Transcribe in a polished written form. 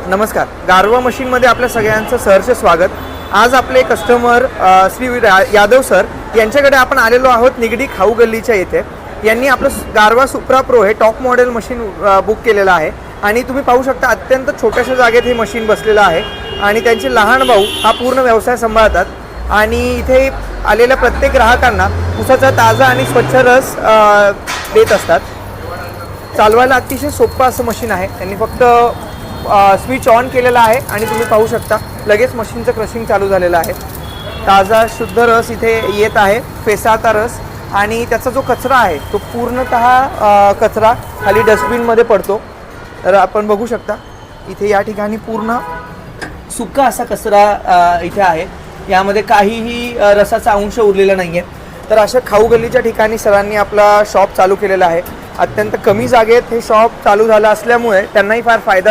नमस्कार. गारवा मशीनमध्ये आपल्या सगळ्यांचं सहर्ष स्वागत. आज आपले कस्टमर श्री यादव सर यांच्याकडे आपण आलेलो आहोत निगडी खाऊ गल्लीच्या येथे. यांनी आपलं गारवा सुप्रा प्रो हे टॉप मॉडेल मशीन बुक केलेलं आहे आणि तुम्ही पाहू शकता अत्यंत छोट्याशा जागेत हे मशीन बसलेलं आहे आणि त्यांचे लहान भाऊ हा पूर्ण व्यवसाय सांभाळतात आणि इथे आलेल्या प्रत्येक ग्राहकांना ऊसाचा ताजा आणि स्वच्छ रस देत असतात. चालवायला अतिशय सोपं असं मशीन आहे. त्यांनी फक्त स्विच ऑन केलेला आहे आणि तुम्ही पाहू शकता लगेच मशीनचं क्रशिंग चालू झालेलं आहे. ताजा शुद्ध रस इथे येत आहे, फेसाळता रस. आणि त्याचा जो कचरा आहे तो पूर्णतः कचरा खाली डस्टबिनमध्ये पडतो. तर आपण बघू शकता इथे या ठिकाणी पूर्ण सुका असा कचरा इथे आहे. यामध्ये काहीही रसाचा अंश उरलेला नाही आहे. तर अशा खाऊ गल्लीच्या ठिकाणी सरांनी आपला शॉप चालू केलेला आहे. अत्यंत कमी जागेत हे शॉप चालू झालं असल्यामुळे त्यांनाही फार फायदा